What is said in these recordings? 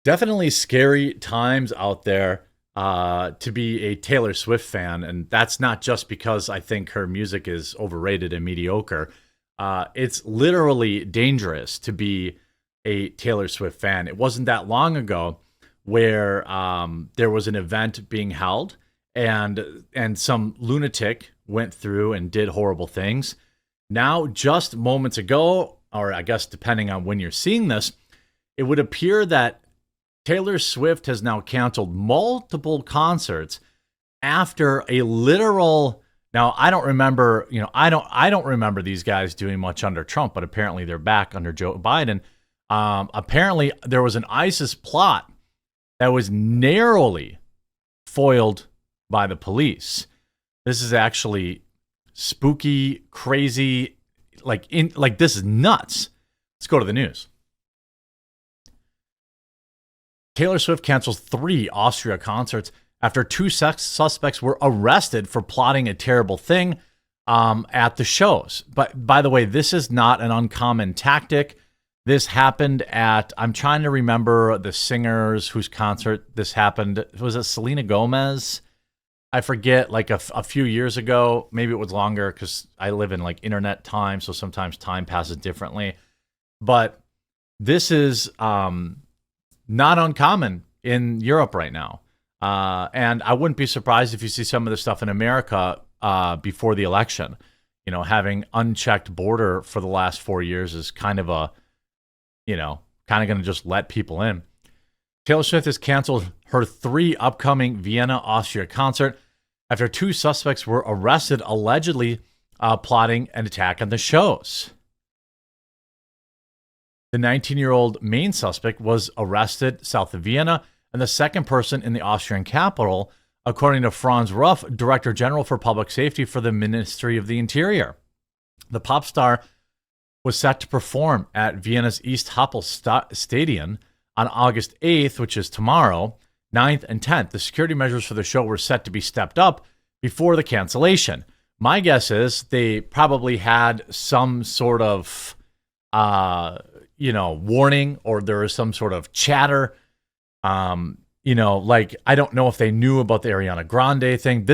Definitely scary times out there to be a Taylor Swift fan. And that's not just because I think her music is overrated and mediocre. It's literally dangerous to be a Taylor Swift fan. It wasn't that long ago where there was an event being held and some lunatic went through and did horrible things. Now, just moments ago, or I guess depending on when you're seeing this, it would appear that Taylor Swift has now canceled multiple concerts after a literal. Now, I don't remember, I don't remember these guys doing much under Trump, but apparently they're back under Joe Biden. Apparently there was an ISIS plot that was narrowly foiled by the police. This is actually spooky, crazy, like this is nuts. Let's go to the news. Taylor Swift cancels 3 Austria concerts after 2 suspects were arrested for plotting a terrible thing at the shows. But by the way, this is not an uncommon tactic. This happened at, I'm trying to remember the singers whose concert this happened. Was it Selena Gomez? I forget, like a few years ago. Maybe it was longer because I live in like internet time, so sometimes time passes differently. But this is not uncommon in Europe right now. And I wouldn't be surprised if you see some of this stuff in America before the election. You know, having unchecked border for the last 4 years is kind of going to just let people in. Taylor Swift has canceled her 3 upcoming Vienna, Austria concert after 2 suspects were arrested, allegedly plotting an attack on the shows. The 19-year-old main suspect was arrested south of Vienna, and the second person in the Austrian capital, according to Franz Ruff, Director General for Public Safety for the Ministry of the Interior. The pop star was set to perform at Vienna's East Happel Stadion on August 8th, which is tomorrow, 9th and 10th. The security measures for the show were set to be stepped up before the cancellation. My guess is they probably had some sort of warning, or there was some sort of chatter. I don't know if they knew about the Ariana Grande thing.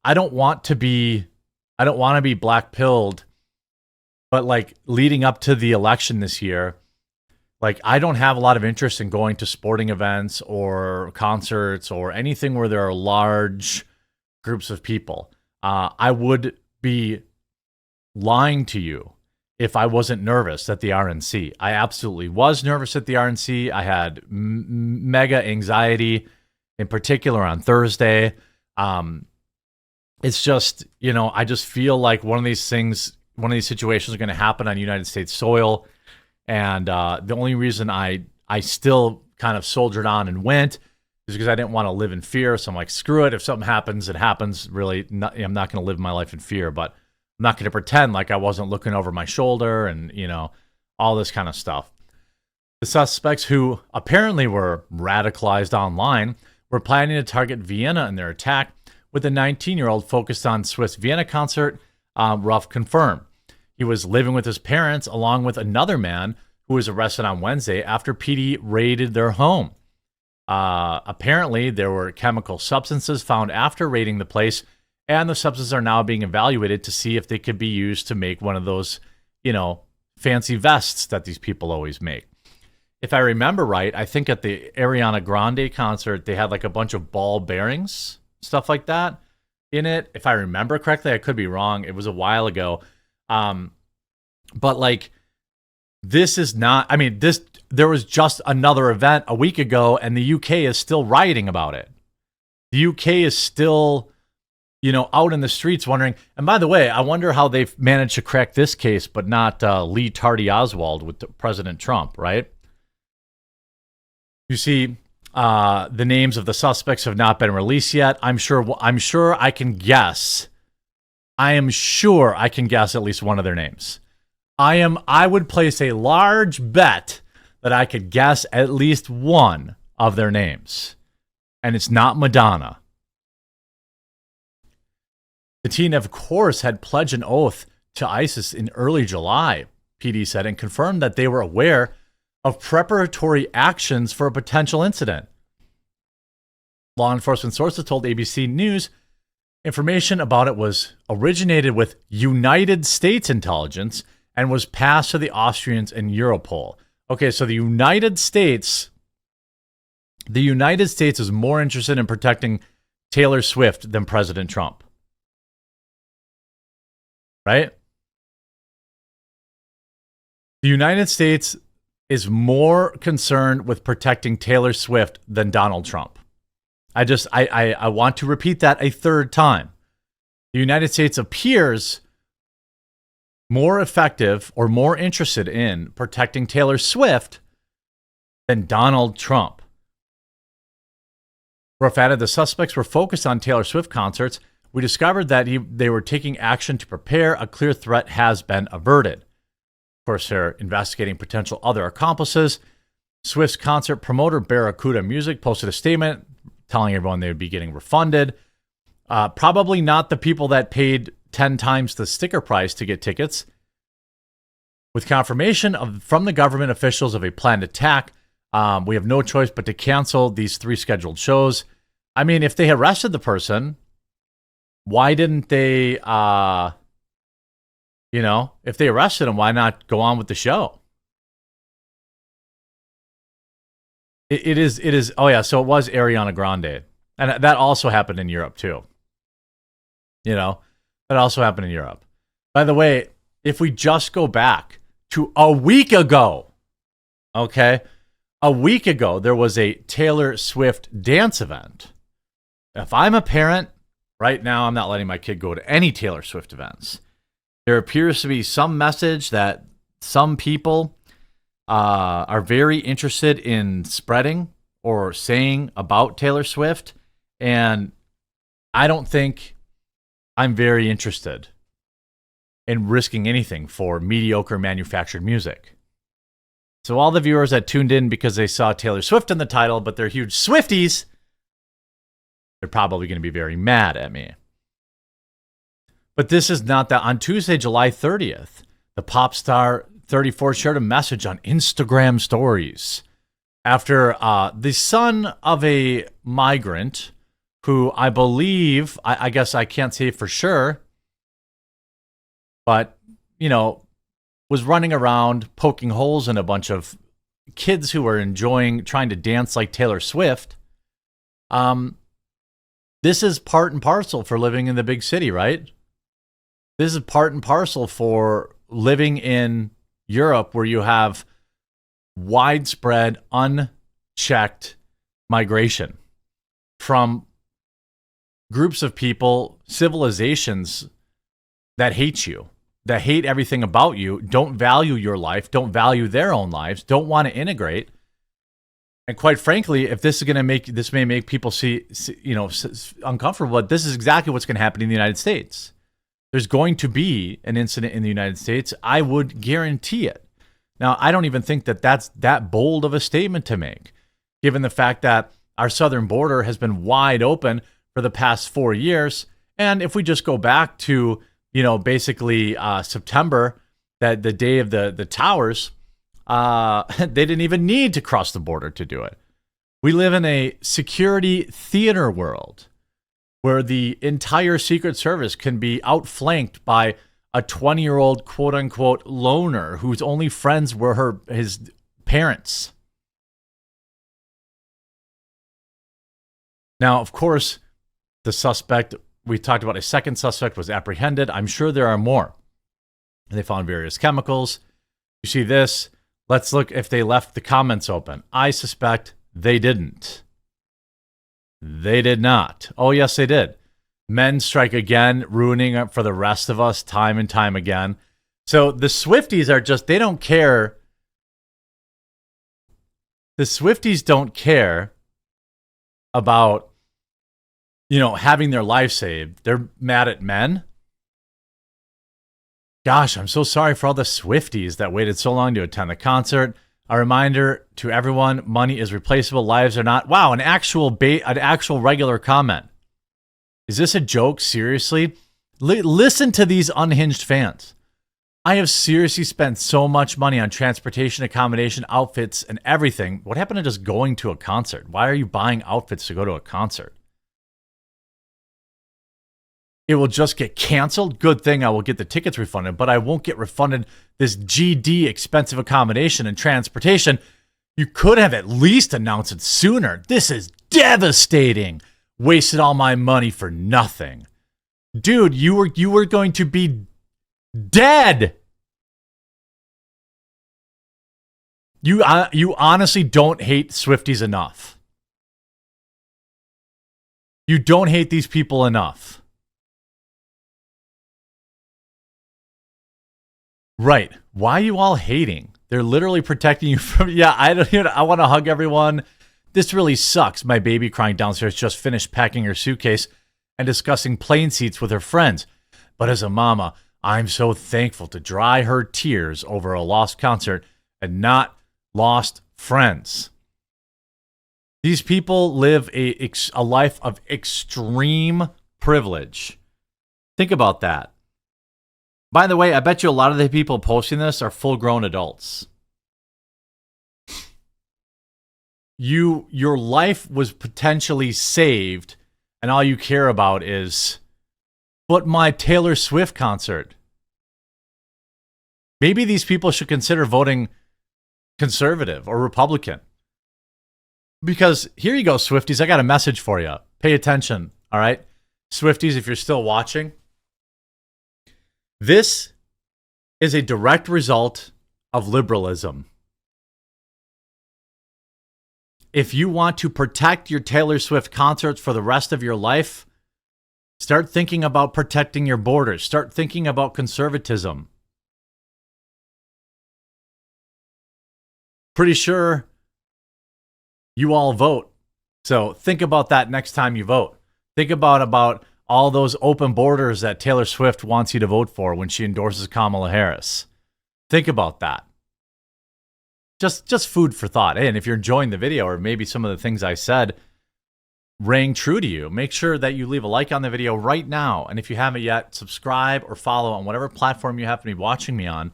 I don't want to be black pilled, but like leading up to the election this year, like I don't have a lot of interest in going to sporting events or concerts or anything where there are large groups of people. I would be lying to you if I wasn't nervous at the RNC. I absolutely was nervous at the RNC. I had mega anxiety, in particular on Thursday. It's just, I just feel like one of these situations is going to happen on United States soil. And the only reason I still kind of soldiered on and went is because I didn't want to live in fear. So I'm like, screw it. If something happens, it happens. Really, I'm not going to live my life in fear, but I'm not going to pretend like I wasn't looking over my shoulder and, all this kind of stuff. The suspects, who apparently were radicalized online, were planning to target Vienna in their attack, with the 19-year-old focused on Swift's Vienna concert, Ruff confirmed. He was living with his parents along with another man who was arrested on Wednesday after PD raided their home. Apparently, there were chemical substances found after raiding the place, and the substances are now being evaluated to see if they could be used to make one of those, fancy vests that these people always make. If I remember right, I think at the Ariana Grande concert, they had like a bunch of ball bearings, stuff like that in it. If I remember correctly, I could be wrong. It was a while ago. But like, this is not, there was just another event a week ago and the UK is still rioting about it. The UK is still, out in the streets wondering. And by the way, I wonder how they've managed to crack this case, but not Lee Tardy Oswald with President Trump, right? You see, the names of the suspects have not been released yet. I'm sure I can guess. I am sure I can guess at least one of their names. I would place a large bet that I could guess at least one of their names. And it's not Madonna. The teen, of course, had pledged an oath to ISIS in early July, PD said, and confirmed that they were aware of preparatory actions for a potential incident. Law enforcement sources told ABC News information about it was originated with United States intelligence and was passed to the Austrians and Europol. Okay, so the United States is more interested in protecting Taylor Swift than President Trump. Right? The United States is more concerned with protecting Taylor Swift than Donald Trump. I want to repeat that a third time. The United States appears more effective or more interested in protecting Taylor Swift than Donald Trump. Ruff added the suspects were focused on Taylor Swift concerts. We discovered that they were taking action to prepare. A clear threat has been averted. Of course, they're investigating potential other accomplices. Swift's concert promoter, Barracuda Music, posted a statement telling everyone they would be getting refunded. Probably not the people that paid 10 times the sticker price to get tickets. With confirmation from the government officials of a planned attack, we have no choice but to cancel these 3 scheduled shows. I mean, if they arrested the person, why didn't they, if they arrested him, why not go on with the show? It is. Oh yeah. So it was Ariana Grande, and that also happened in Europe too. That also happened in Europe. By the way, if we just go back to a week ago, okay, a week ago there was a Taylor Swift dance event. If I'm a parent right now, I'm not letting my kid go to any Taylor Swift events. There appears to be some message that some people are very interested in spreading or saying about Taylor Swift, and I don't think I'm very interested in risking anything for mediocre manufactured music. So all the viewers that tuned in because they saw Taylor Swift in the title, but they're huge Swifties, they're probably going to be very mad at me. But this is not that. On Tuesday, July 30th, the pop star 34 shared a message on Instagram stories after the son of a migrant who I believe, I guess I can't say for sure, but, was running around poking holes in a bunch of kids who were trying to dance like Taylor Swift. This is part and parcel for living in the big city, right? This is part and parcel for living in Europe, where you have widespread, unchecked migration from groups of people, civilizations that hate you, that hate everything about you, don't value your life, don't value their own lives, don't want to integrate. And quite frankly, if this is going to this may make people uncomfortable, but this is exactly what's going to happen in the United States. There's going to be an incident in the United States. I would guarantee it. Now, I don't even think that that's that bold of a statement to make, given the fact that our southern border has been wide open for the past 4 years. And if we just go back to, basically September, that the day of the towers, they didn't even need to cross the border to do it. We live in a security theater world where the entire Secret Service can be outflanked by a 20-year-old quote-unquote loner whose only friends were his parents. Now, of course, the suspect, we talked about a second suspect, was apprehended. I'm sure there are more. They found various chemicals. You see this. Let's look if they left the comments open. I suspect they didn't. They did not. Oh, yes, they did. Men strike again, ruining it for the rest of us time and time again. So the Swifties are they don't care. The Swifties don't care about, having their life saved. They're mad at men. Gosh, I'm so sorry for all the Swifties that waited so long to attend the concert. A reminder to everyone, money is replaceable, lives are not. Wow, an actual regular comment. Is this a joke? Seriously? Listen to these unhinged fans. I have seriously spent so much money on transportation, accommodation, outfits, and everything. What happened to just going to a concert? Why are you buying outfits to go to a concert? It will just get canceled. Good thing I will get the tickets refunded, but I won't get refunded this GD expensive accommodation and transportation. You could have at least announced it sooner. This is devastating. Wasted all my money for nothing. Dude, you were going to be dead. You honestly don't hate Swifties enough. You don't hate these people enough. Right. Why are you all hating? They're literally protecting you from... Yeah, I want to hug everyone. This really sucks. My baby crying downstairs just finished packing her suitcase and discussing plane seats with her friends. But as a mama, I'm so thankful to dry her tears over a lost concert and not lost friends. These people live a life of extreme privilege. Think about that. By the way, I bet you a lot of the people posting this are full-grown adults. Your life was potentially saved, and all you care about is, but my Taylor Swift concert. Maybe these people should consider voting conservative or Republican. Because here you go, Swifties. I got a message for you. Pay attention, all right? Swifties, if you're still watching, this is a direct result of liberalism. If you want to protect your Taylor Swift concerts for the rest of your life, start thinking about protecting your borders. Start thinking about conservatism. Pretty sure you all vote. So think about that next time you vote. Think about all those open borders that Taylor Swift wants you to vote for when she endorses Kamala Harris. Think about that. Just food for thought. And if you're enjoying the video, or maybe some of the things I said rang true to you, make sure that you leave a like on the video right now. And if you haven't yet, subscribe or follow on whatever platform you happen to be watching me on.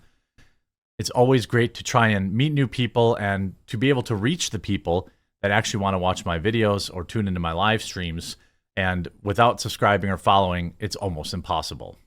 It's always great to try and meet new people and to be able to reach the people that actually want to watch my videos or tune into my live streams. And without subscribing or following, it's almost impossible.